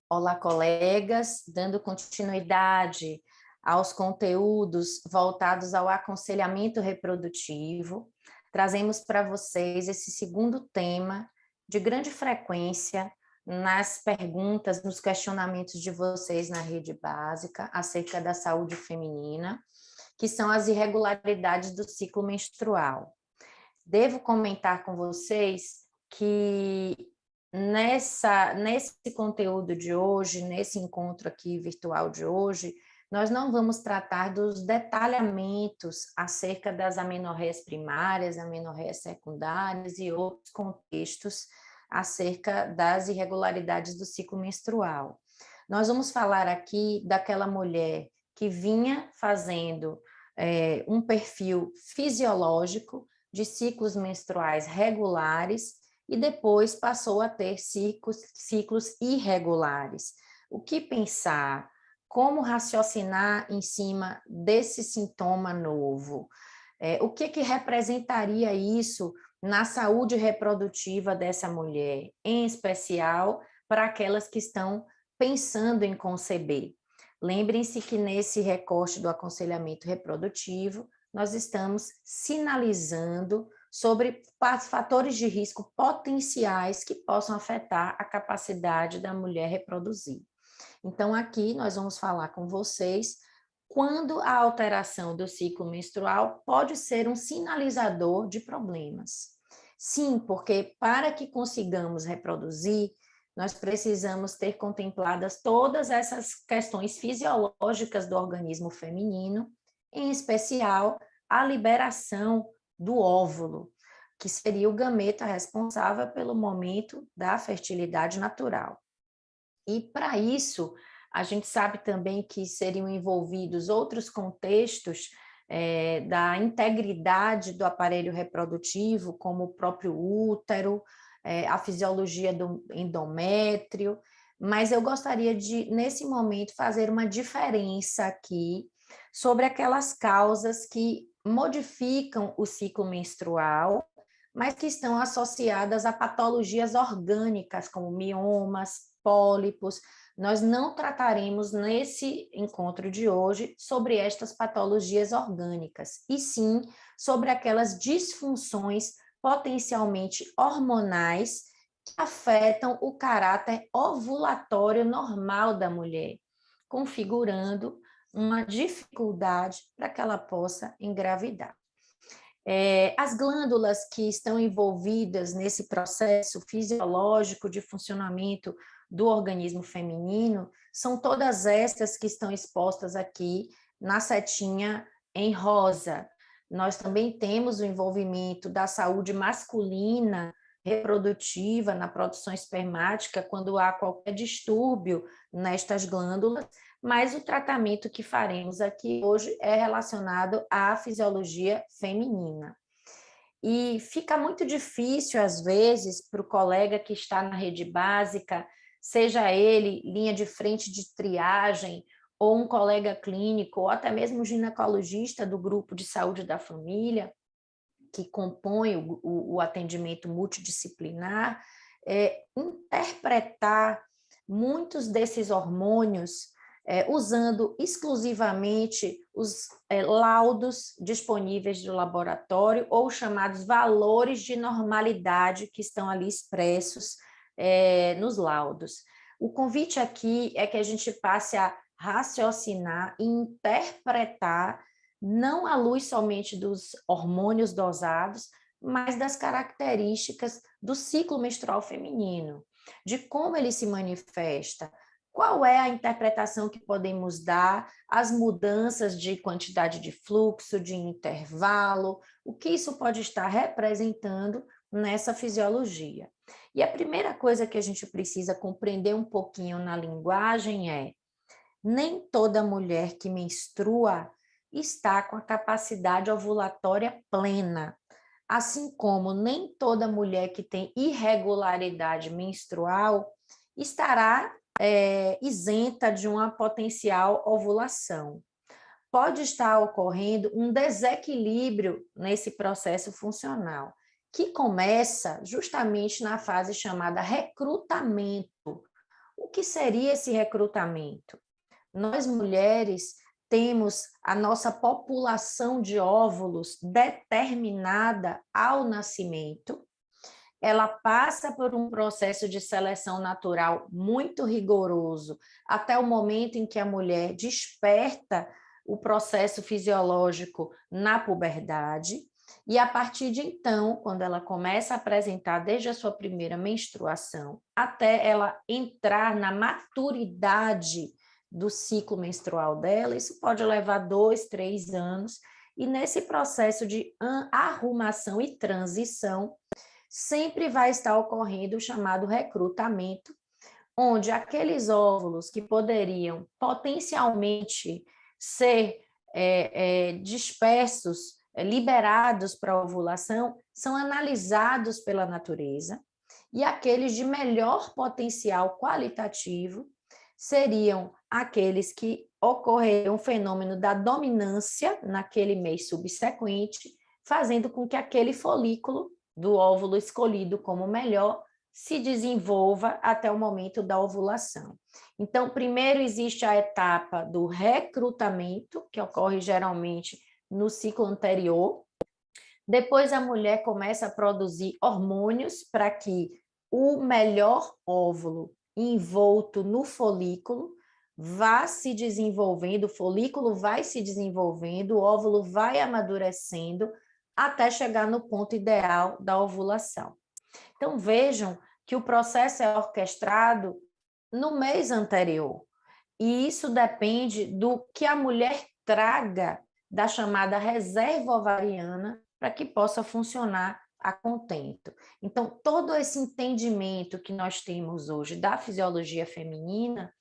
Olá, colegas, dando continuidade aos conteúdos voltados ao aconselhamento reprodutivo, trazemos para vocês esse segundo tema de grande frequência nas perguntas, nos questionamentos de vocês na rede básica acerca da saúde feminina, que são as irregularidades do ciclo menstrual. Devo comentar com vocês que nesse conteúdo de hoje, nesse encontro aqui virtual de hoje, nós não vamos tratar dos detalhamentos acerca das amenorreias primárias, amenorreias secundárias e outros contextos acerca das irregularidades do ciclo menstrual. Nós vamos falar aqui daquela mulher que vinha fazendo um perfil fisiológico de ciclos menstruais regulares e depois passou a ter ciclos irregulares. O que pensar? Como raciocinar em cima desse sintoma novo? O que representaria isso na saúde reprodutiva dessa mulher, em especial para aquelas que estão pensando em conceber? Lembrem-se que nesse recorte do aconselhamento reprodutivo, nós estamos sinalizando sobre fatores de risco potenciais que possam afetar a capacidade da mulher reproduzir. Então, aqui nós vamos falar com vocês quando a alteração do ciclo menstrual pode ser um sinalizador de problemas. Sim, porque para que consigamos reproduzir, nós precisamos ter contempladas todas essas questões fisiológicas do organismo feminino, em especial a liberação do óvulo, que seria o gameta responsável pelo momento da fertilidade natural. E para isso, a gente sabe também que seriam envolvidos outros contextos da integridade do aparelho reprodutivo, como o próprio útero, a fisiologia do endométrio, mas eu gostaria de, nesse momento, fazer uma diferença aqui sobre aquelas causas que modificam o ciclo menstrual, mas que estão associadas a patologias orgânicas, como miomas, pólipos. Nós não trataremos nesse encontro de hoje sobre estas patologias orgânicas, e sim sobre aquelas disfunções potencialmente hormonais que afetam o caráter ovulatório normal da mulher, configurando uma dificuldade para que ela possa engravidar. As glândulas que estão envolvidas nesse processo fisiológico de funcionamento do organismo feminino são todas estas que estão expostas aqui na setinha em rosa. Nós também temos o envolvimento da saúde masculina reprodutiva na produção espermática quando há qualquer distúrbio nestas glândulas, mas o tratamento que faremos aqui hoje é relacionado à fisiologia feminina. E fica muito difícil, às vezes, para o colega que está na rede básica, seja ele linha de frente de triagem, ou um colega clínico, ou até mesmo um ginecologista do grupo de saúde da família, que compõe o atendimento multidisciplinar, interpretar muitos desses hormônios usando exclusivamente os laudos disponíveis do laboratório ou chamados valores de normalidade que estão ali expressos nos laudos. O convite aqui é que a gente passe a raciocinar e interpretar não à luz somente dos hormônios dosados, mas das características do ciclo menstrual feminino, de como ele se manifesta, qual é a interpretação que podemos dar às mudanças de quantidade de fluxo, de intervalo, o que isso pode estar representando nessa fisiologia. E a primeira coisa que a gente precisa compreender um pouquinho na linguagem é: nem toda mulher que menstrua está com a capacidade ovulatória plena, assim como nem toda mulher que tem irregularidade menstrual estará isenta de uma potencial ovulação. Pode estar ocorrendo um desequilíbrio nesse processo funcional, que começa justamente na fase chamada recrutamento. O que seria esse recrutamento? Nós mulheres temos a nossa população de óvulos determinada ao nascimento. Ela passa por um processo de seleção natural muito rigoroso até o momento em que a mulher desperta o processo fisiológico na puberdade. E a partir de então, quando ela começa a apresentar desde a sua primeira menstruação até ela entrar na maturidade do ciclo menstrual dela, isso pode levar 2, 3 anos, e nesse processo de arrumação e transição, sempre vai estar ocorrendo o chamado recrutamento, onde aqueles óvulos que poderiam potencialmente ser dispersos, liberados para a ovulação, são analisados pela natureza, e aqueles de melhor potencial qualitativo seriam aqueles que ocorreram o fenômeno da dominância naquele mês subsequente, fazendo com que aquele folículo do óvulo escolhido como melhor se desenvolva até o momento da ovulação. Então, primeiro existe a etapa do recrutamento, que ocorre geralmente no ciclo anterior. Depois a mulher começa a produzir hormônios para que o melhor óvulo envolto no folículo vá se desenvolvendo, o folículo vai se desenvolvendo, o óvulo vai amadurecendo até chegar no ponto ideal da ovulação. Então, vejam que o processo é orquestrado no mês anterior, e isso depende do que a mulher traga da chamada reserva ovariana para que possa funcionar a contento. Então, todo esse entendimento que nós temos hoje da fisiologia feminina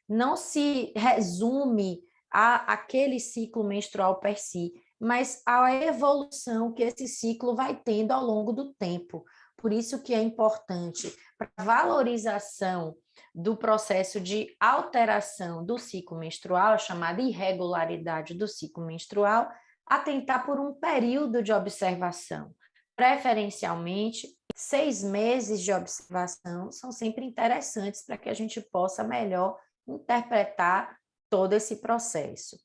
não se resume àquele ciclo menstrual per si, mas à evolução que esse ciclo vai tendo ao longo do tempo. Por isso que é importante, para a valorização do processo de alteração do ciclo menstrual, chamada irregularidade do ciclo menstrual, atentar por um período de observação. Preferencialmente, 6 meses de observação são sempre interessantes para que a gente possa melhor interpretar todo esse processo.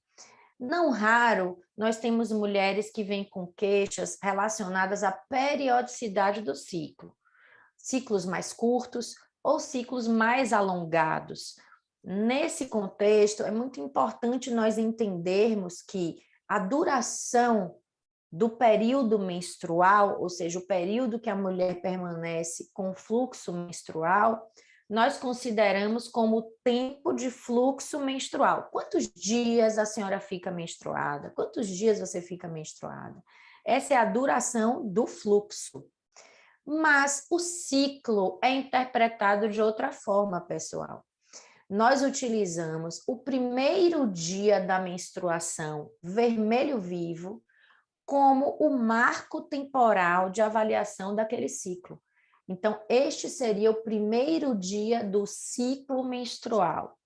Não raro, nós temos mulheres que vêm com queixas relacionadas à periodicidade do ciclo, ciclos mais curtos ou ciclos mais alongados. Nesse contexto, é muito importante nós entendermos que a duração do período menstrual, ou seja, o período que a mulher permanece com fluxo menstrual, nós consideramos como tempo de fluxo menstrual. Quantos dias a senhora fica menstruada? Quantos dias você fica menstruada? Essa é a duração do fluxo. Mas o ciclo é interpretado de outra forma, pessoal. Nós utilizamos o primeiro dia da menstruação, vermelho vivo, como o marco temporal de avaliação daquele ciclo. Então, este seria o primeiro dia do ciclo menstrual.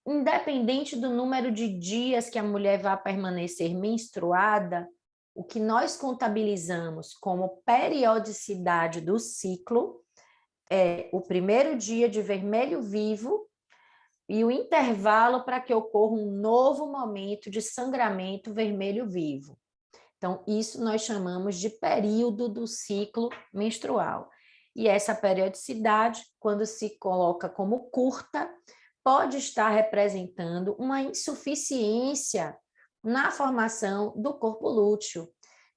Independente do número de dias que a mulher vai permanecer menstruada, o que nós contabilizamos como periodicidade do ciclo é o primeiro dia de vermelho vivo e o intervalo para que ocorra um novo momento de sangramento vermelho vivo. Então, isso nós chamamos de período do ciclo menstrual. E essa periodicidade, quando se coloca como curta, pode estar representando uma insuficiência na formação do corpo lúteo,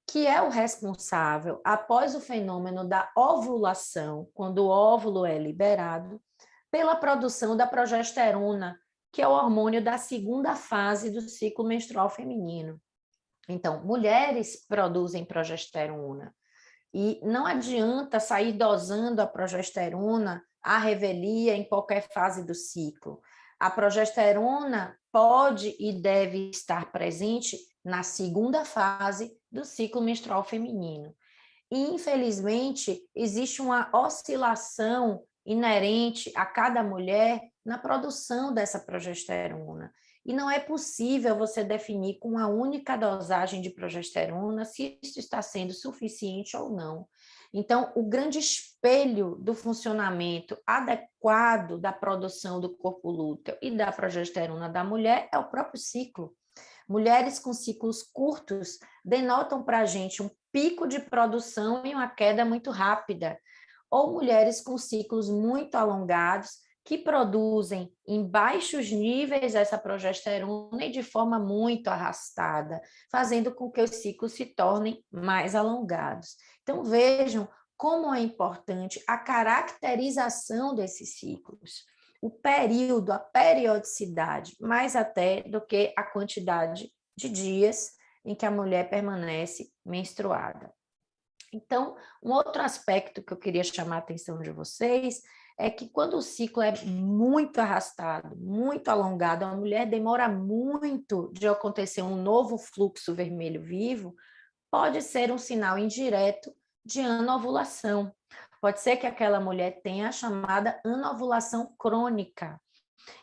que é o responsável, após o fenômeno da ovulação, quando o óvulo é liberado, pela produção da progesterona, que é o hormônio da segunda fase do ciclo menstrual feminino. Então, mulheres produzem progesterona e não adianta sair dosando a progesterona à revelia em qualquer fase do ciclo. A progesterona pode e deve estar presente na segunda fase do ciclo menstrual feminino. E, infelizmente, existe uma oscilação inerente a cada mulher na produção dessa progesterona. E não é possível você definir com uma única dosagem de progesterona se isso está sendo suficiente ou não. Então, o grande espelho do funcionamento adequado da produção do corpo lúteo e da progesterona da mulher é o próprio ciclo. Mulheres com ciclos curtos denotam para a gente um pico de produção e uma queda muito rápida, ou mulheres com ciclos muito alongados que produzem em baixos níveis essa progesterona e de forma muito arrastada, fazendo com que os ciclos se tornem mais alongados. Então, vejam como é importante a caracterização desses ciclos, o período, a periodicidade, mais até do que a quantidade de dias em que a mulher permanece menstruada. Então, um outro aspecto que eu queria chamar a atenção de vocês é que quando o ciclo é muito arrastado, muito alongado, a mulher demora muito de acontecer um novo fluxo vermelho vivo, pode ser um sinal indireto de anovulação. Pode ser que aquela mulher tenha a chamada anovulação crônica.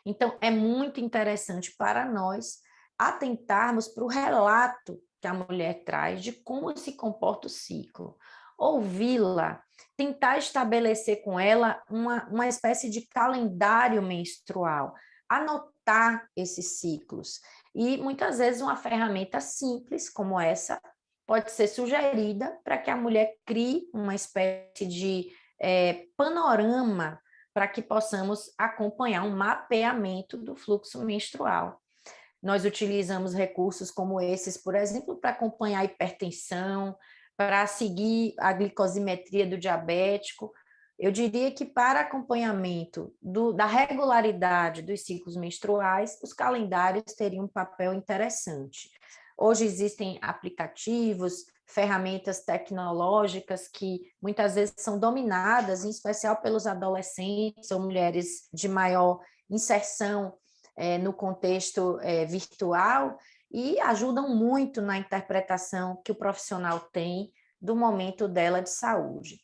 Então, é muito interessante para nós atentarmos para o relato que a mulher traz de como se comporta o ciclo. Ouvi-la, tentar estabelecer com ela uma espécie de calendário menstrual, anotar esses ciclos. E muitas vezes uma ferramenta simples como essa pode ser sugerida para que a mulher crie uma espécie de panorama para que possamos acompanhar um mapeamento do fluxo menstrual. Nós utilizamos recursos como esses, por exemplo, para acompanhar a hipertensão, para seguir a glicosimetria do diabético. Eu diria que para acompanhamento da regularidade dos ciclos menstruais, os calendários teriam um papel interessante. Hoje existem aplicativos, ferramentas tecnológicas que muitas vezes são dominadas, em especial pelos adolescentes ou mulheres de maior inserção no contexto virtual, e ajudam muito na interpretação que o profissional tem do momento dela de saúde.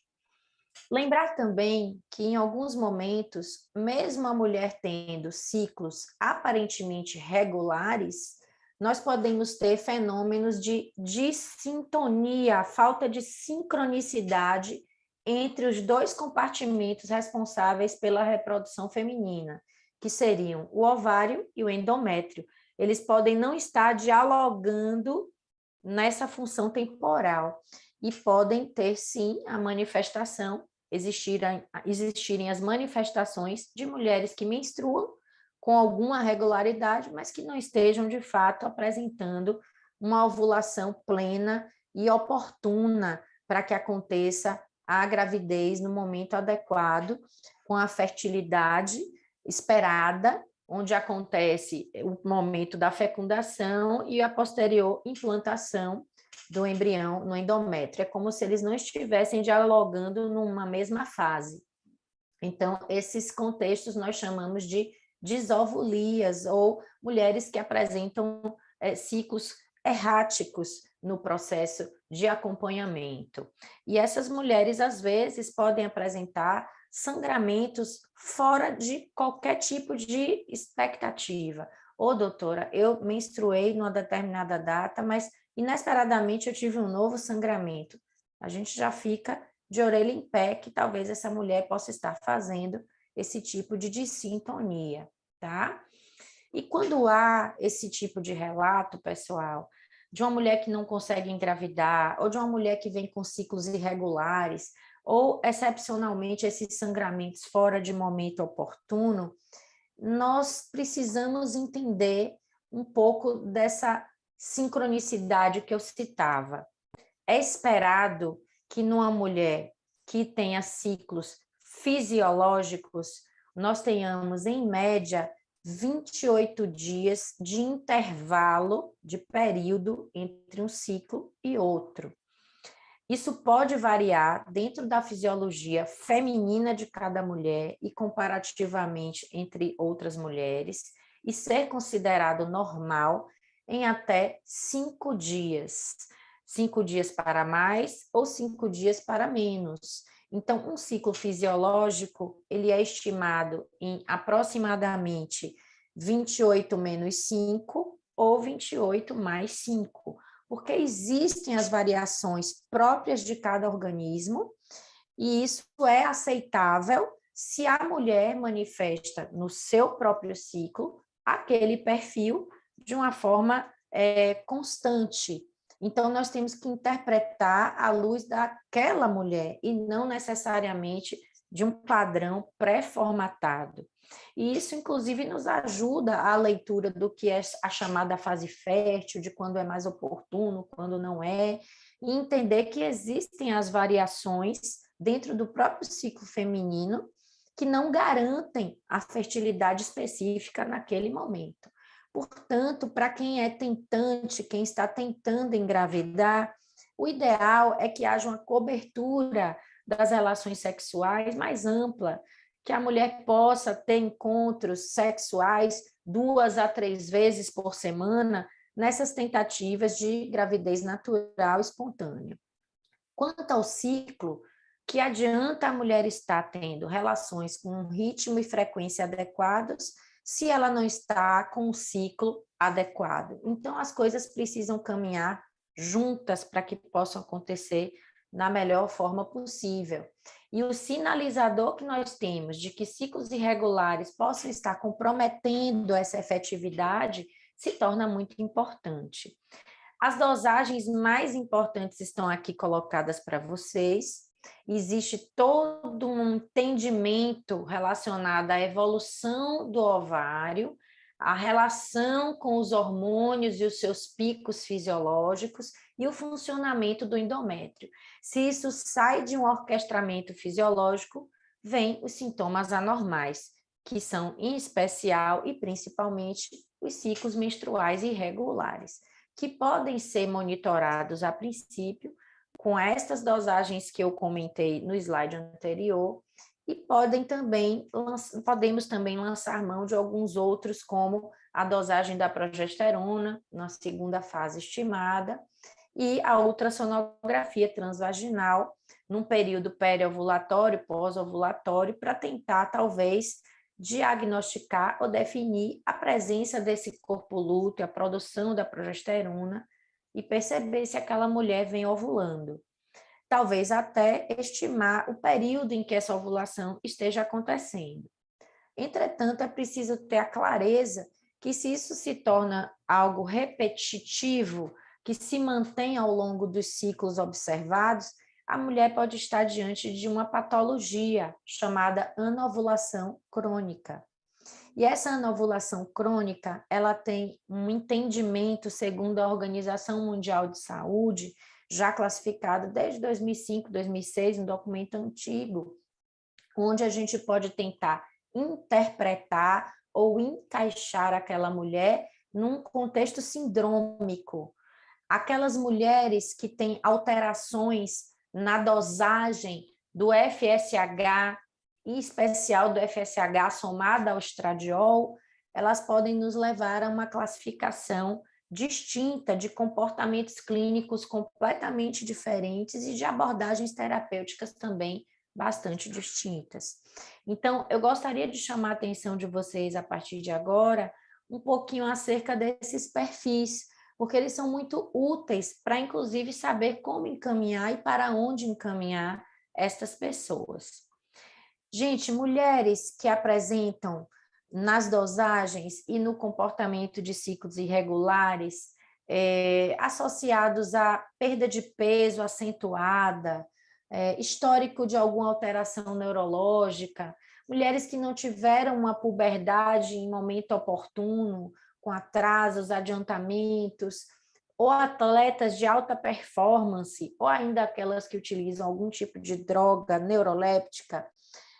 Lembrar também que, em alguns momentos, mesmo a mulher tendo ciclos aparentemente regulares, nós podemos ter fenômenos de dissintonia, falta de sincronicidade entre os dois compartimentos responsáveis pela reprodução feminina, que seriam o ovário e o endométrio. Eles podem não estar dialogando nessa função temporal e podem ter, sim, a manifestação, existirem as manifestações de mulheres que menstruam com alguma regularidade, mas que não estejam, de fato, apresentando uma ovulação plena e oportuna para que aconteça a gravidez no momento adequado, com a fertilidade esperada, onde acontece o momento da fecundação e a posterior implantação do embrião no endométrio. É como se eles não estivessem dialogando numa mesma fase. Então, esses contextos nós chamamos de disovulias, ou mulheres que apresentam ciclos erráticos no processo de acompanhamento. E essas mulheres, às vezes, podem apresentar sangramentos fora de qualquer tipo de expectativa. Ô, doutora, eu menstruei numa determinada data, mas inesperadamente eu tive um novo sangramento. A gente já fica de orelha em pé que talvez essa mulher possa estar fazendo esse tipo de dissintonia, tá? E quando há esse tipo de relato, pessoal, de uma mulher que não consegue engravidar, ou de uma mulher que vem com ciclos irregulares, ou excepcionalmente esses sangramentos fora de momento oportuno, nós precisamos entender um pouco dessa sincronicidade que eu citava. É esperado que numa mulher que tenha ciclos fisiológicos, nós tenhamos, em média, 28 dias de intervalo, de período entre um ciclo e outro. Isso pode variar dentro da fisiologia feminina de cada mulher e comparativamente entre outras mulheres, e ser considerado normal em até 5 dias. 5 dias para mais ou 5 dias para menos. Então, um ciclo fisiológico, ele é estimado em aproximadamente 28 menos 5 ou 28 mais 5. porque existem as variações próprias de cada organismo, e isso é aceitável se a mulher manifesta no seu próprio ciclo aquele perfil de uma forma constante. Então, nós temos que interpretar à luz daquela mulher e não necessariamente de um padrão pré-formatado. E isso, inclusive, nos ajuda à leitura do que é a chamada fase fértil, de quando é mais oportuno, quando não é, e entender que existem as variações dentro do próprio ciclo feminino que não garantem a fertilidade específica naquele momento. Portanto, para quem é tentante, quem está tentando engravidar, o ideal é que haja uma cobertura das relações sexuais mais ampla, que a mulher possa ter encontros sexuais 2 a 3 vezes por semana nessas tentativas de gravidez natural espontânea. Quanto ao ciclo, que adianta a mulher estar tendo relações com um ritmo e frequência adequados se ela não está com um ciclo adequado? Então, as coisas precisam caminhar juntas para que possam acontecer da melhor forma possível. E o sinalizador que nós temos de que ciclos irregulares possam estar comprometendo essa efetividade se torna muito importante. As dosagens mais importantes estão aqui colocadas para vocês. Existe todo um entendimento relacionado à evolução do ovário, a relação com os hormônios e os seus picos fisiológicos e o funcionamento do endométrio. Se isso sai de um orquestramento fisiológico, vem os sintomas anormais, que são, em especial e principalmente, os ciclos menstruais irregulares, que podem ser monitorados a princípio com estas dosagens que eu comentei no slide anterior, e podemos também lançar mão de alguns outros, como a dosagem da progesterona, na segunda fase estimada, e a ultrassonografia transvaginal, num período pré-ovulatório, pós-ovulatório, para tentar, talvez, diagnosticar ou definir a presença desse corpo lúteo, a produção da progesterona, e perceber se aquela mulher vem ovulando. Talvez até estimar o período em que essa ovulação esteja acontecendo. Entretanto, é preciso ter a clareza que se isso se torna algo repetitivo, que se mantém ao longo dos ciclos observados, a mulher pode estar diante de uma patologia chamada anovulação crônica. E essa anovulação crônica, ela tem um entendimento, segundo a Organização Mundial de Saúde, já classificado desde 2005, 2006, um documento antigo, onde a gente pode tentar interpretar ou encaixar aquela mulher num contexto sindrômico. Aquelas mulheres que têm alterações na dosagem do FSH, em especial do FSH somada ao estradiol, elas podem nos levar a uma classificação distinta de comportamentos clínicos completamente diferentes e de abordagens terapêuticas também bastante distintas. Então, eu gostaria de chamar a atenção de vocês a partir de agora um pouquinho acerca desses perfis, porque eles são muito úteis para, inclusive, saber como encaminhar e para onde encaminhar estas pessoas. Gente, mulheres que apresentam nas dosagens e no comportamento de ciclos irregulares, associados à perda de peso acentuada, histórico de alguma alteração neurológica, mulheres que não tiveram uma puberdade em momento oportuno, com atrasos, adiantamentos, ou atletas de alta performance, ou ainda aquelas que utilizam algum tipo de droga neuroléptica,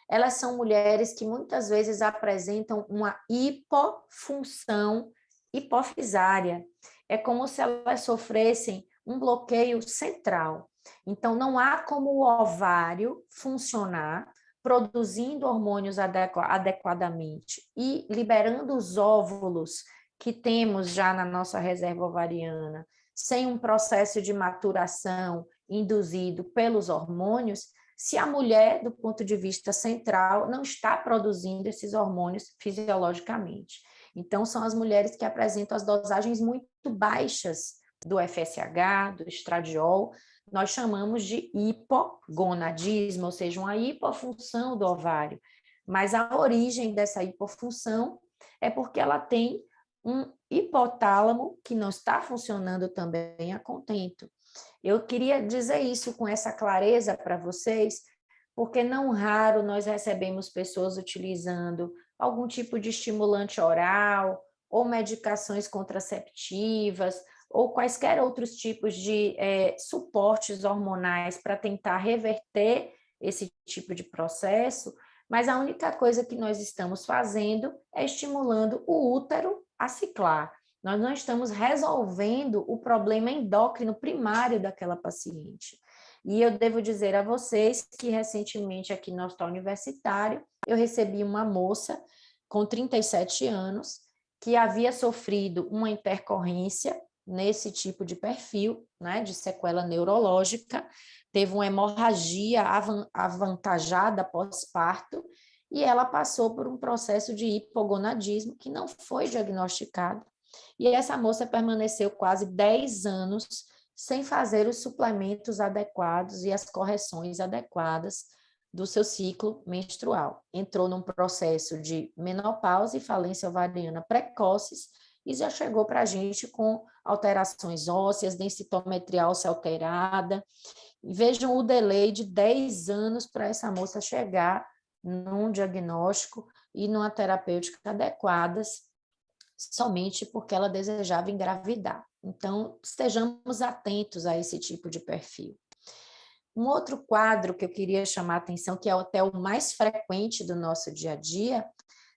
elas são mulheres que muitas vezes apresentam uma hipofunção hipofisária. É como se elas sofressem um bloqueio central. Então, não há como o ovário funcionar produzindo hormônios adequadamente e liberando os óvulos que temos já na nossa reserva ovariana, sem um processo de maturação induzido pelos hormônios, se a mulher, do ponto de vista central, não está produzindo esses hormônios fisiologicamente. Então, são as mulheres que apresentam as dosagens muito baixas do FSH, do estradiol, nós chamamos de hipogonadismo, ou seja, uma hipofunção do ovário. Mas a origem dessa hipofunção é porque ela tem um hipotálamo que não está funcionando também a contento. Eu queria dizer isso com essa clareza para vocês, porque não raro nós recebemos pessoas utilizando algum tipo de estimulante oral, ou medicações contraceptivas, ou quaisquer outros tipos de suportes hormonais para tentar reverter esse tipo de processo, mas a única coisa que nós estamos fazendo é estimulando o útero a ciclar. Nós não estamos resolvendo o problema endócrino primário daquela paciente. E eu devo dizer a vocês que recentemente aqui no Hospital Universitário, eu recebi uma moça com 37 anos que havia sofrido uma intercorrência nesse tipo de perfil, né, de sequela neurológica, teve uma hemorragia avantajada pós-parto e ela passou por um processo de hipogonadismo que não foi diagnosticado. E essa moça permaneceu quase 10 anos sem fazer os suplementos adequados e as correções adequadas do seu ciclo menstrual. Entrou num processo de menopausa e falência ovariana precoces e já chegou para a gente com alterações ósseas, densitometria óssea alterada. E vejam o delay de 10 anos para essa moça chegar num diagnóstico e numa terapêutica adequadas, somente porque ela desejava engravidar. Então, estejamos atentos a esse tipo de perfil. Um outro quadro que eu queria chamar a atenção, que é até o mais frequente do nosso dia a dia,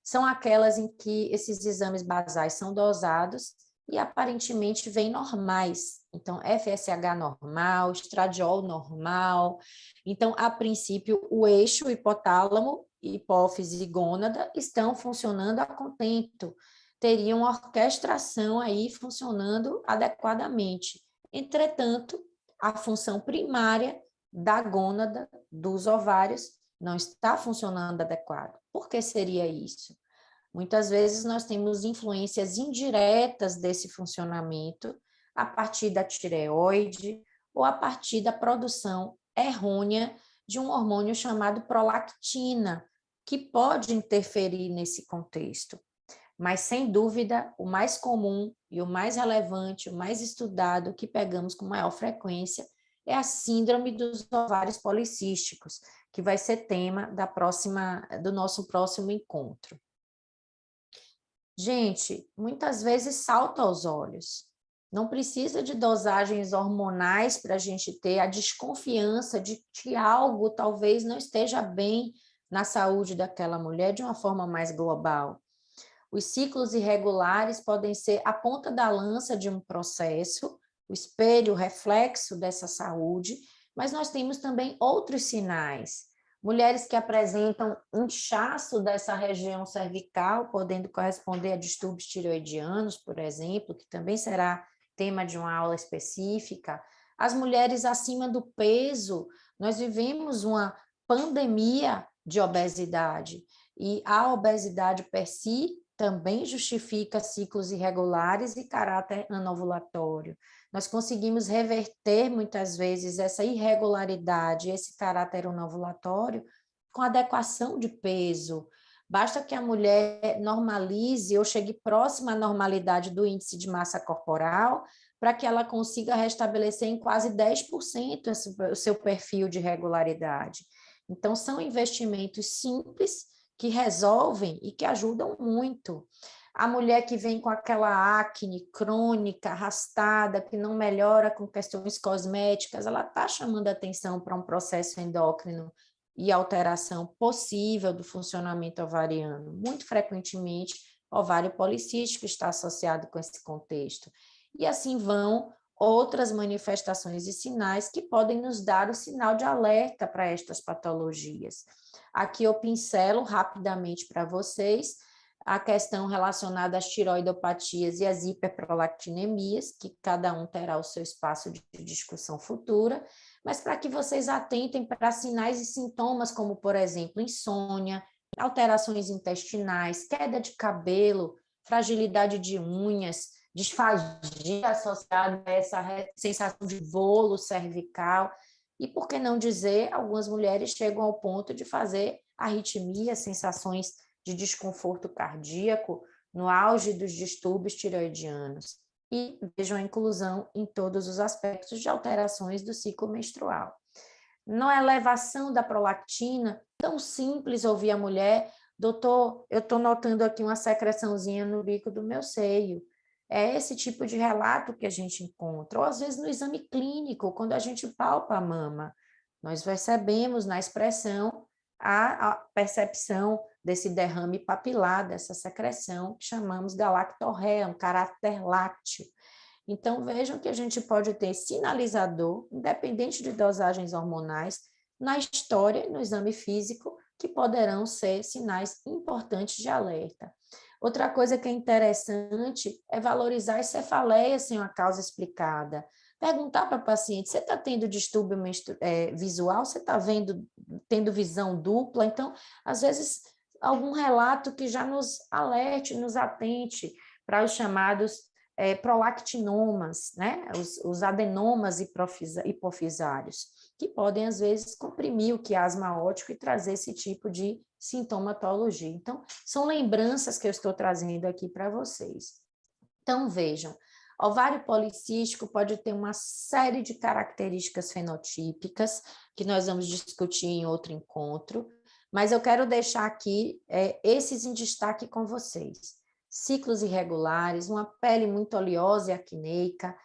são aquelas em que esses exames basais são dosados e aparentemente vêm normais. Então, FSH normal, estradiol normal. Então, a princípio, o eixo hipotálamo, hipófise e gônada estão funcionando a contento. Teriam uma orquestração aí funcionando adequadamente. Entretanto, a função primária da gônada, dos ovários, não está funcionando adequado. Por que seria isso? Muitas vezes nós temos influências indiretas desse funcionamento a partir da tireoide ou a partir da produção errônea de um hormônio chamado prolactina, que pode interferir nesse contexto. Mas, sem dúvida, o mais comum e o mais relevante, o mais estudado, que pegamos com maior frequência, é a síndrome dos ovários policísticos, que vai ser tema do nosso próximo encontro. Gente, muitas vezes salta aos olhos. Não precisa de dosagens hormonais para a gente ter a desconfiança de que algo talvez não esteja bem na saúde daquela mulher de uma forma mais global. Os ciclos irregulares podem ser a ponta da lança de um processo, o espelho, o reflexo dessa saúde, mas nós temos também outros sinais. Mulheres que apresentam inchaço dessa região cervical, podendo corresponder a distúrbios tireoidianos, por exemplo, que também será tema de uma aula específica. As mulheres acima do peso, nós vivemos uma pandemia de obesidade, e a obesidade per si também justifica ciclos irregulares e caráter anovulatório. Nós conseguimos reverter, muitas vezes, essa irregularidade, esse caráter anovulatório, com adequação de peso. Basta que a mulher normalize ou chegue próxima à normalidade do índice de massa corporal, para que ela consiga restabelecer em quase 10% o seu perfil de regularidade. Então, são investimentos simples, que resolvem e que ajudam muito. A mulher que vem com aquela acne crônica, arrastada, que não melhora com questões cosméticas, ela está chamando atenção para um processo endócrino e alteração possível do funcionamento ovariano. Muito frequentemente, ovário policístico está associado com esse contexto. E assim vão outras manifestações e sinais que podem nos dar o sinal de alerta para estas patologias. Aqui eu pincelo rapidamente para vocês a questão relacionada às tiroidopatias e às hiperprolactinemias, que cada um terá o seu espaço de discussão futura, mas para que vocês atentem para sinais e sintomas como, por exemplo, insônia, alterações intestinais, queda de cabelo, fragilidade de unhas, disfagia associada a essa sensação de bolo cervical, e por que não dizer, algumas mulheres chegam ao ponto de fazer arritmia, sensações de desconforto cardíaco no auge dos distúrbios tireoidianos. E vejam a inclusão em todos os aspectos de alterações do ciclo menstrual. Na elevação da prolactina, tão simples ouvir a mulher: doutor, eu estou notando aqui uma secreçãozinha no bico do meu seio. É esse tipo de relato que a gente encontra. Ou às vezes no exame clínico, quando a gente palpa a mama, nós percebemos na expressão a percepção desse derrame papilar, dessa secreção que chamamos galactorreia, um caráter lácteo. Então, vejam que a gente pode ter sinalizador, independente de dosagens hormonais, na história e no exame físico, que poderão ser sinais importantes de alerta. Outra coisa que é interessante é valorizar as cefaleias sem uma causa explicada. Perguntar para a paciente: você está tendo distúrbio visual? Você está tendo visão dupla? Então, às vezes, algum relato que já nos alerte, nos atente para os chamados prolactinomas, né? Os adenomas hipofisários, que podem, às vezes, comprimir o quiasma óptico e trazer esse tipo de sintomatologia. Então, são lembranças que eu estou trazendo aqui para vocês. Então, vejam, ovário policístico pode ter uma série de características fenotípicas, que nós vamos discutir em outro encontro, mas eu quero deixar aqui esses em destaque com vocês. Ciclos irregulares, uma pele muito oleosa e acneica,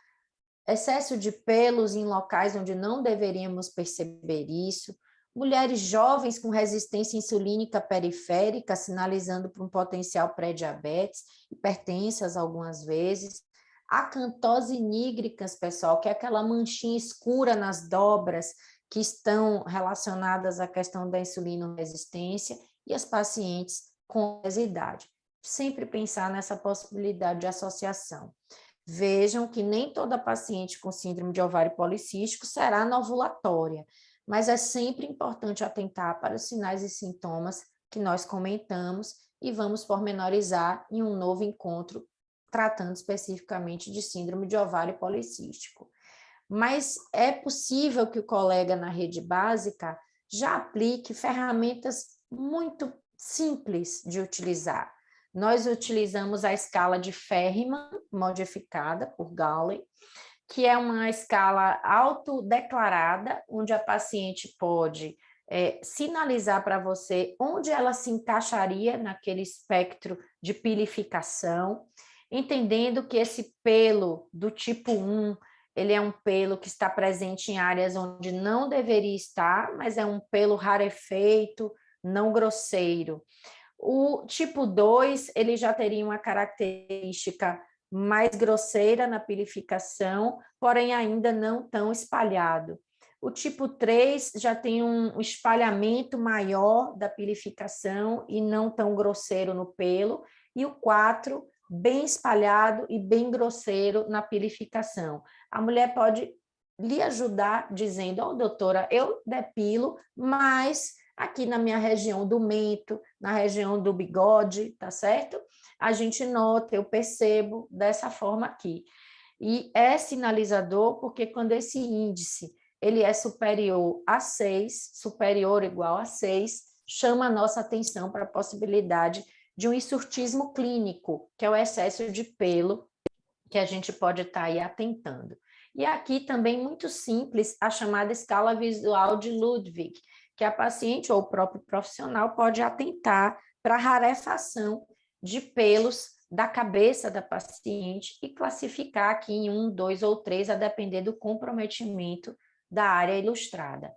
excesso de pelos em locais onde não deveríamos perceber isso, mulheres jovens com resistência insulínica periférica, sinalizando para um potencial pré-diabetes, hipertensas algumas vezes, acantose nigricans, pessoal, que é aquela manchinha escura nas dobras que estão relacionadas à questão da insulinoresistência, e as pacientes com obesidade. Sempre pensar nessa possibilidade de associação. Vejam que nem toda paciente com síndrome de ovário policístico será novulatória, mas é sempre importante atentar para os sinais e sintomas que nós comentamos e vamos pormenorizar em um novo encontro tratando especificamente de síndrome de ovário policístico. Mas é possível que o colega na rede básica já aplique ferramentas muito simples de utilizar. Nós utilizamos a escala de Ferriman, modificada por Gawley, que é uma escala autodeclarada, onde a paciente pode sinalizar para você onde ela se encaixaria naquele espectro de pilificação, entendendo que esse pelo do tipo 1, ele é um pelo que está presente em áreas onde não deveria estar, mas é um pelo rarefeito, não grosseiro. O tipo 2, ele já teria uma característica mais grosseira na pilificação, porém ainda não tão espalhado. O tipo 3 já tem um espalhamento maior da pilificação e não tão grosseiro no pelo, e o 4, bem espalhado e bem grosseiro na pilificação. A mulher pode lhe ajudar dizendo: oh, doutora, eu depilo, mas aqui na minha região do mento, na região do bigode, tá certo? A gente nota, eu percebo dessa forma aqui. E é sinalizador porque quando esse índice ele é superior a 6, superior ou igual a 6, chama a nossa atenção para a possibilidade de um hirsutismo clínico, que é o excesso de pelo que a gente pode estar aí atentando. E aqui também muito simples a chamada escala visual de Ludwig, que a paciente ou o próprio profissional pode atentar para a rarefação de pelos da cabeça da paciente e classificar aqui em 1, 2 ou 3, a depender do comprometimento da área ilustrada.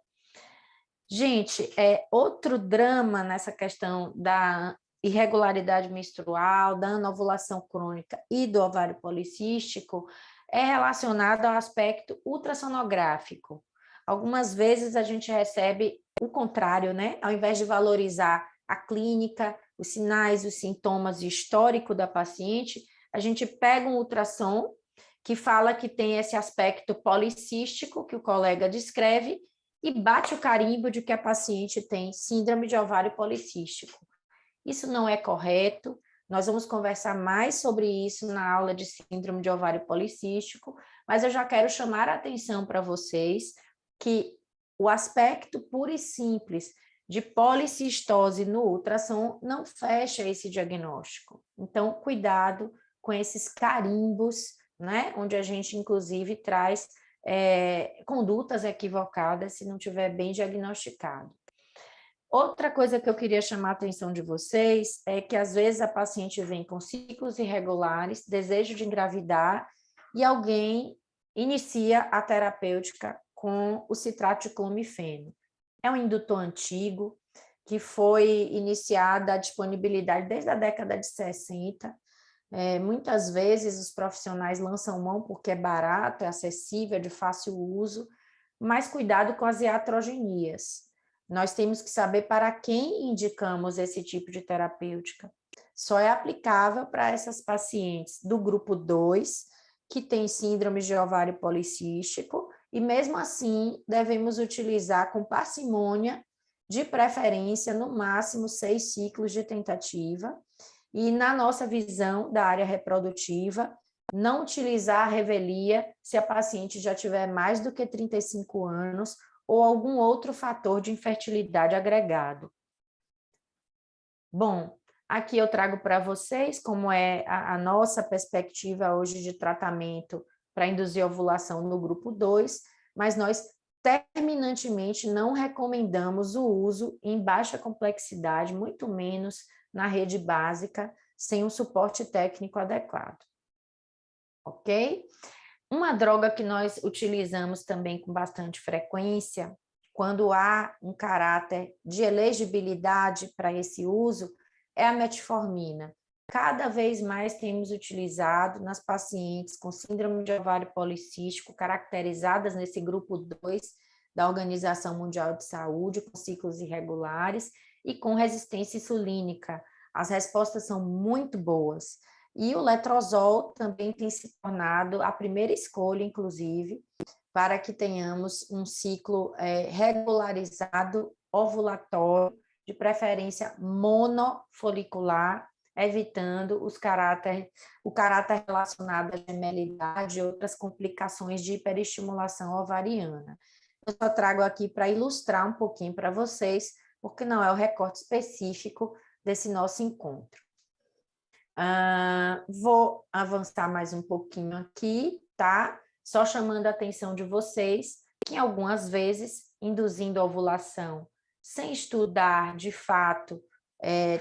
Gente, outro drama nessa questão da irregularidade menstrual, da anovulação crônica e do ovário policístico é relacionado ao aspecto ultrassonográfico. Algumas vezes a gente recebe o contrário, né? Ao invés de valorizar a clínica, os sinais, os sintomas e histórico da paciente, a gente pega um ultrassom que fala que tem esse aspecto policístico que o colega descreve e bate o carimbo de que a paciente tem síndrome de ovário policístico. Isso não é correto, Nós vamos conversar mais sobre isso na aula de síndrome de ovário policístico, mas eu já quero chamar a atenção para vocês que o aspecto puro e simples de policistose no ultrassom não fecha esse diagnóstico. Então, cuidado com esses carimbos, né? Onde a gente, inclusive, traz condutas equivocadas se não tiver bem diagnosticado. Outra coisa que eu queria chamar a atenção de vocês é que, às vezes, a paciente vem com ciclos irregulares, desejo de engravidar, e alguém inicia a terapêutica com o citrato de clomifeno. É um indutor antigo, que foi iniciada a disponibilidade desde a década de 60. Muitas vezes os profissionais lançam mão porque é barato, é acessível, é de fácil uso, mas cuidado com as iatrogenias. Nós temos que saber para quem indicamos esse tipo de terapêutica. Só é aplicável para essas pacientes do grupo 2, que tem síndrome de ovário policístico, e mesmo assim devemos utilizar com parcimônia, de preferência no máximo 6 ciclos de tentativa, e na nossa visão da área reprodutiva, não utilizar a revelia se a paciente já tiver mais do que 35 anos ou algum outro fator de infertilidade agregado. Bom, aqui eu trago para vocês como é a nossa perspectiva hoje de tratamento para induzir ovulação no grupo 2, mas nós terminantemente não recomendamos o uso em baixa complexidade, muito menos na rede básica, sem um suporte técnico adequado. Ok? Uma droga que nós utilizamos também com bastante frequência, quando há um caráter de elegibilidade para esse uso, é a metformina. Cada vez mais temos utilizado nas pacientes com síndrome de ovário policístico, caracterizadas nesse grupo 2 da Organização Mundial de Saúde, com ciclos irregulares e com resistência insulínica. As respostas são muito boas. E o letrozol também tem se tornado a primeira escolha, inclusive, para que tenhamos um ciclo regularizado, ovulatório, de preferência monofolicular, evitando o caráter relacionado à gemelidade e outras complicações de hiperestimulação ovariana. Eu só trago aqui para ilustrar um pouquinho para vocês, porque não é o recorte específico desse nosso encontro. Vou avançar mais um pouquinho aqui, tá? Só chamando a atenção de vocês que, algumas vezes, induzindo a ovulação, sem estudar, de fato,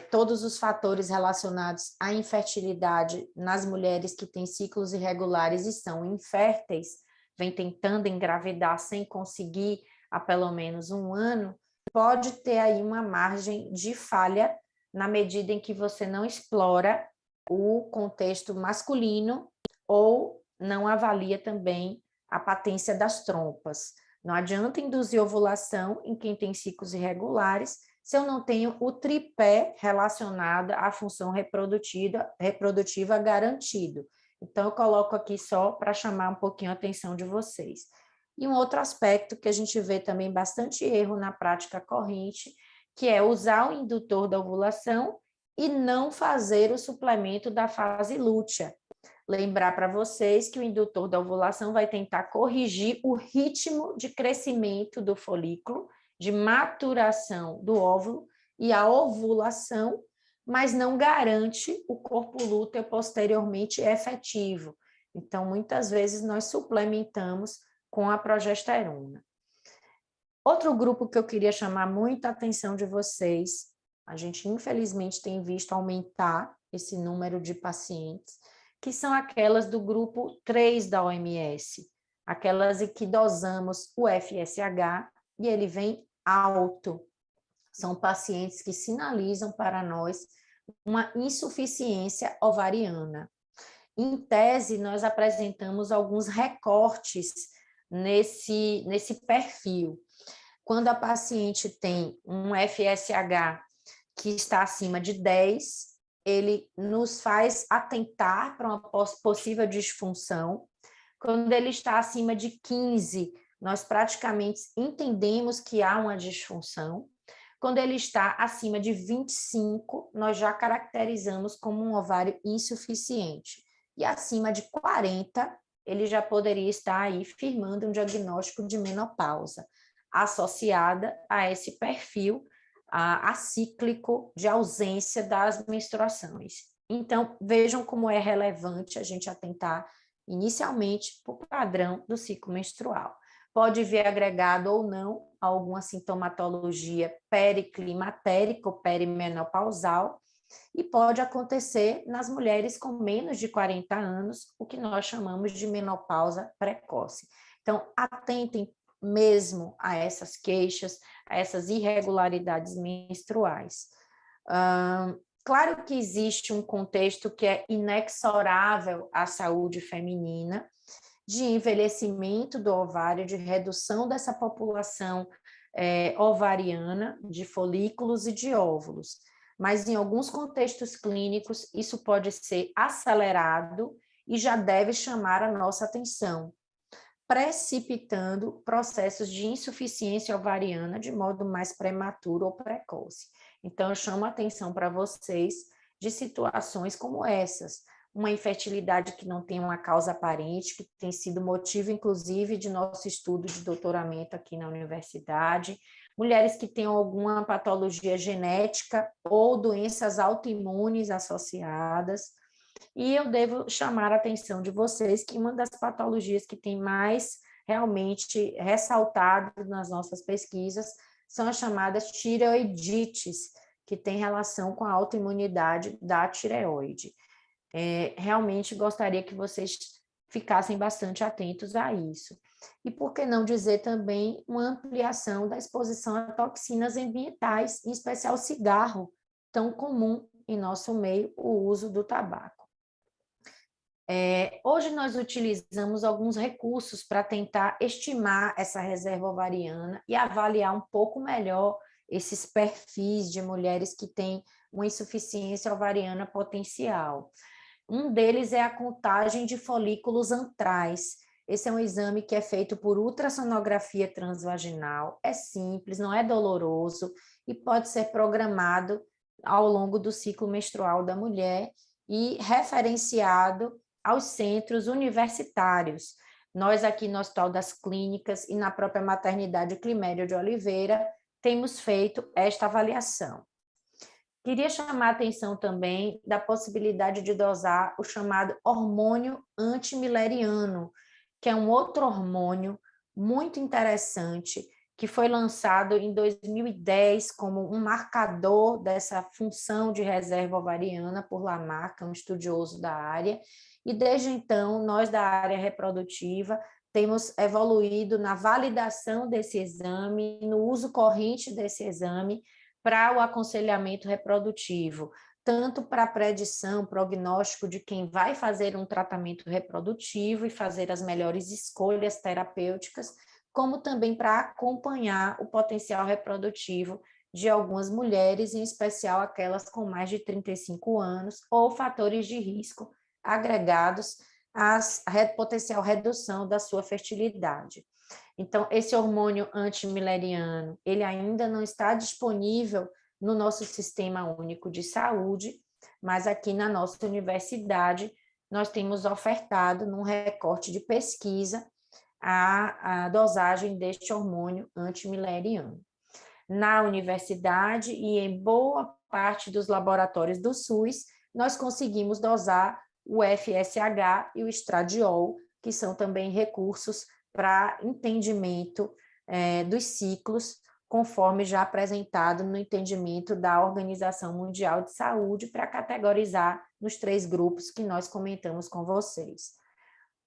todos os fatores relacionados à infertilidade nas mulheres que têm ciclos irregulares e são inférteis, vem tentando engravidar sem conseguir há pelo menos um ano, pode ter aí uma margem de falha na medida em que você não explora o contexto masculino ou não avalia também a patência das trompas. Não adianta induzir ovulação em quem tem ciclos irregulares se eu não tenho o tripé relacionado à função reprodutiva garantido. Então, eu coloco aqui só para chamar um pouquinho a atenção de vocês. E um outro aspecto que a gente vê também bastante erro na prática corrente, que é usar o indutor da ovulação e não fazer o suplemento da fase lútea. Lembrar para vocês que o indutor da ovulação vai tentar corrigir o ritmo de crescimento do folículo, de maturação do óvulo e a ovulação, mas não garante o corpo lúteo posteriormente efetivo. Então, muitas vezes, nós suplementamos com a progesterona. Outro grupo que eu queria chamar muita atenção de vocês, a gente infelizmente tem visto aumentar esse número de pacientes, que são aquelas do grupo 3 da OMS, aquelas em que dosamos o FSH e ele vem alto. São pacientes que sinalizam para nós uma insuficiência ovariana. Em tese, nós apresentamos alguns recortes nesse perfil. Quando a paciente tem um FSH que está acima de 10, ele nos faz atentar para uma possível disfunção. Quando ele está acima de 15, nós praticamente entendemos que há uma disfunção. Quando ele está acima de 25, nós já caracterizamos como um ovário insuficiente. E acima de 40, ele já poderia estar aí firmando um diagnóstico de menopausa, associada a esse perfil acíclico de ausência das menstruações. Então, vejam como é relevante a gente atentar inicialmente para o padrão do ciclo menstrual. Pode vir agregado ou não alguma sintomatologia periclimatérica ou perimenopausal, e pode acontecer nas mulheres com menos de 40 anos, o que nós chamamos de menopausa precoce. Então, atentem mesmo a essas queixas, a essas irregularidades menstruais. Claro que existe um contexto que é inexorável à saúde feminina, de envelhecimento do ovário, de redução dessa população ovariana, de folículos e de óvulos. Mas em alguns contextos clínicos, isso pode ser acelerado e já deve chamar a nossa atenção, precipitando processos de insuficiência ovariana de modo mais prematuro ou precoce. Então, eu chamo a atenção para vocês de situações como essas, uma infertilidade que não tem uma causa aparente, que tem sido motivo, inclusive, de nosso estudo de doutoramento aqui na universidade, mulheres que têm alguma patologia genética ou doenças autoimunes associadas. E eu devo chamar a atenção de vocês que uma das patologias que tem mais realmente ressaltado nas nossas pesquisas são as chamadas tireoidites, que tem relação com a autoimunidade da tireoide. Realmente gostaria que vocês ficassem bastante atentos a isso. E por que não dizer também uma ampliação da exposição a toxinas ambientais, em especial cigarro, tão comum em nosso meio o uso do tabaco. Hoje nós utilizamos alguns recursos para tentar estimar essa reserva ovariana e avaliar um pouco melhor esses perfis de mulheres que têm uma insuficiência ovariana potencial. Um deles é a contagem de folículos antrais. Esse é um exame que é feito por ultrassonografia transvaginal, é simples, não é doloroso e pode ser programado ao longo do ciclo menstrual da mulher e referenciado aos centros universitários. Nós aqui no Hospital das Clínicas e na própria maternidade Climério de Oliveira temos feito esta avaliação. Queria chamar a atenção também da possibilidade de dosar o chamado hormônio antimileriano, que é um outro hormônio muito interessante, que foi lançado em 2010 como um marcador dessa função de reserva ovariana por Lamarck, um estudioso da área, e desde então, nós da área reprodutiva temos evoluído na validação desse exame, no uso corrente desse exame, para o aconselhamento reprodutivo, tanto para a predição, prognóstico de quem vai fazer um tratamento reprodutivo e fazer as melhores escolhas terapêuticas, como também para acompanhar o potencial reprodutivo de algumas mulheres, em especial aquelas com mais de 35 anos, ou fatores de risco agregados à potencial redução da sua fertilidade. Então, esse hormônio antimileriano, ele ainda não está disponível no nosso Sistema Único de Saúde, mas aqui na nossa universidade nós temos ofertado, num recorte de pesquisa, a dosagem deste hormônio antimileriano. Na universidade e em boa parte dos laboratórios do SUS, nós conseguimos dosar o FSH e o estradiol, que são também recursos para entendimento dos ciclos, conforme já apresentado no entendimento da Organização Mundial de Saúde, para categorizar nos 3 grupos que nós comentamos com vocês.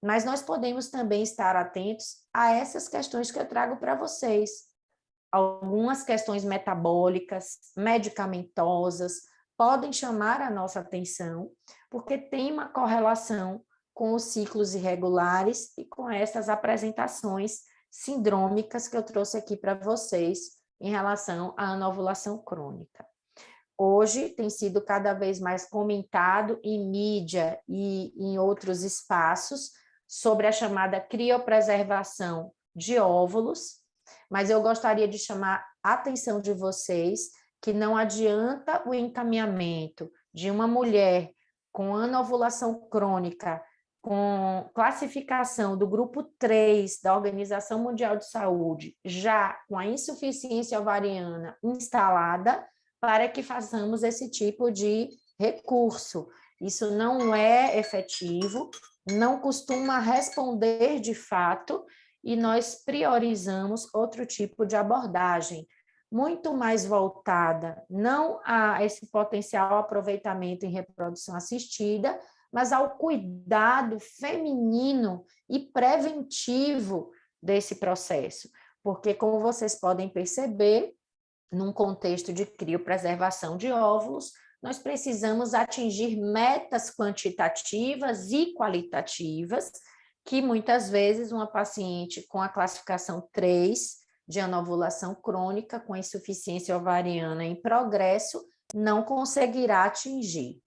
Mas nós podemos também estar atentos a essas questões que eu trago para vocês. Algumas questões metabólicas, medicamentosas, podem chamar a nossa atenção, porque tem uma correlação com os ciclos irregulares e com essas apresentações sindrômicas que eu trouxe aqui para vocês em relação à anovulação crônica. Hoje tem sido cada vez mais comentado em mídia e em outros espaços sobre a chamada criopreservação de óvulos, Mas eu gostaria de chamar a atenção de vocês que não adianta o encaminhamento de uma mulher com anovulação crônica, com classificação do grupo 3 da Organização Mundial de Saúde, já com a insuficiência ovariana instalada, para que façamos esse tipo de recurso. Isso não é efetivo, não costuma responder de fato, e nós priorizamos outro tipo de abordagem, muito mais voltada não a esse potencial aproveitamento em reprodução assistida, mas ao cuidado feminino e preventivo desse processo. Porque, como vocês podem perceber, num contexto de criopreservação de óvulos, nós precisamos atingir metas quantitativas e qualitativas, que muitas vezes uma paciente com a classificação 3 de anovulação crônica, com insuficiência ovariana em progresso, não conseguirá atingir.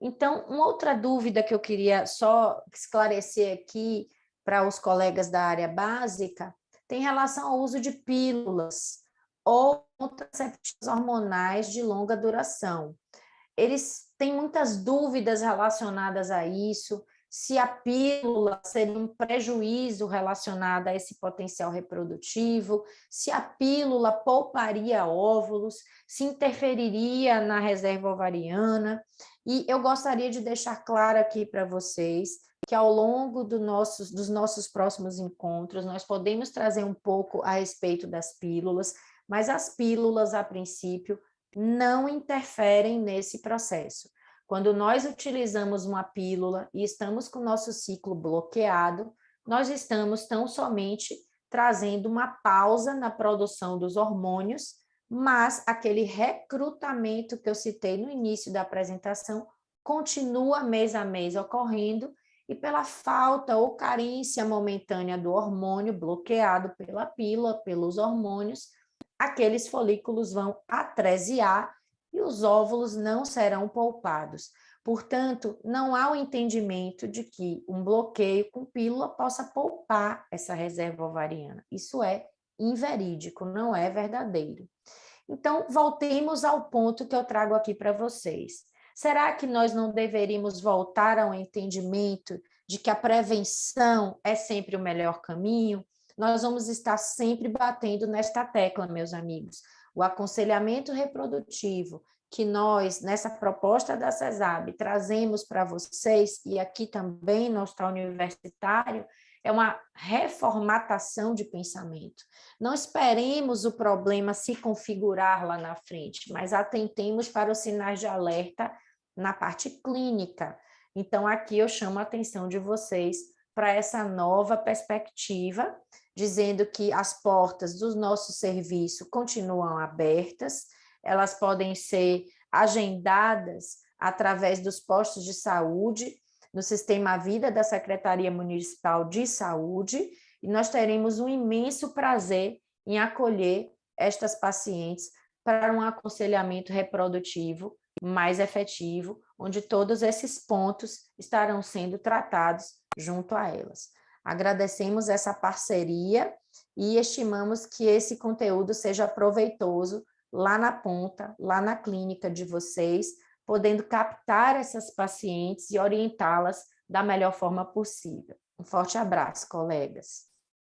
Então, uma outra dúvida que eu queria só esclarecer aqui para os colegas da área básica tem relação ao uso de pílulas ou contraceptivos hormonais de longa duração. Eles têm muitas dúvidas relacionadas a isso, se a pílula seria um prejuízo relacionado a esse potencial reprodutivo, se a pílula pouparia óvulos, se interferiria na reserva ovariana. E eu gostaria de deixar claro aqui para vocês que ao longo dos nossos próximos encontros, nós podemos trazer um pouco a respeito das pílulas, mas as pílulas, a princípio, não interferem nesse processo. Quando nós utilizamos uma pílula e estamos com o nosso ciclo bloqueado, nós estamos tão somente trazendo uma pausa na produção dos hormônios, mas aquele recrutamento que eu citei no início da apresentação continua mês a mês ocorrendo, e pela falta ou carência momentânea do hormônio bloqueado pela pílula, pelos hormônios, aqueles folículos vão atresiar e os óvulos não serão poupados. Portanto, não há o entendimento de que um bloqueio com pílula possa poupar essa reserva ovariana. Isso é inverídico, não é verdadeiro. Então, voltemos ao ponto que eu trago aqui para vocês. Será que nós não deveríamos voltar ao entendimento de que a prevenção é sempre o melhor caminho? Nós vamos estar sempre batendo nesta tecla, meus amigos. O aconselhamento reprodutivo que nós, nessa proposta da CESAB, trazemos para vocês, e aqui também no Hospital Universitário, é uma reformatação de pensamento. Não esperemos o problema se configurar lá na frente, mas atentemos para os sinais de alerta na parte clínica. Então, aqui eu chamo a atenção de vocês para essa nova perspectiva, dizendo que as portas do nosso serviço continuam abertas, elas podem ser agendadas através dos postos de saúde, no Sistema Vida da Secretaria Municipal de Saúde, e nós teremos um imenso prazer em acolher estas pacientes para um aconselhamento reprodutivo mais efetivo, onde todos esses pontos estarão sendo tratados junto a elas. Agradecemos essa parceria e estimamos que esse conteúdo seja proveitoso lá na ponta, lá na clínica de vocês, podendo captar essas pacientes e orientá-las da melhor forma possível. Um forte abraço, colegas.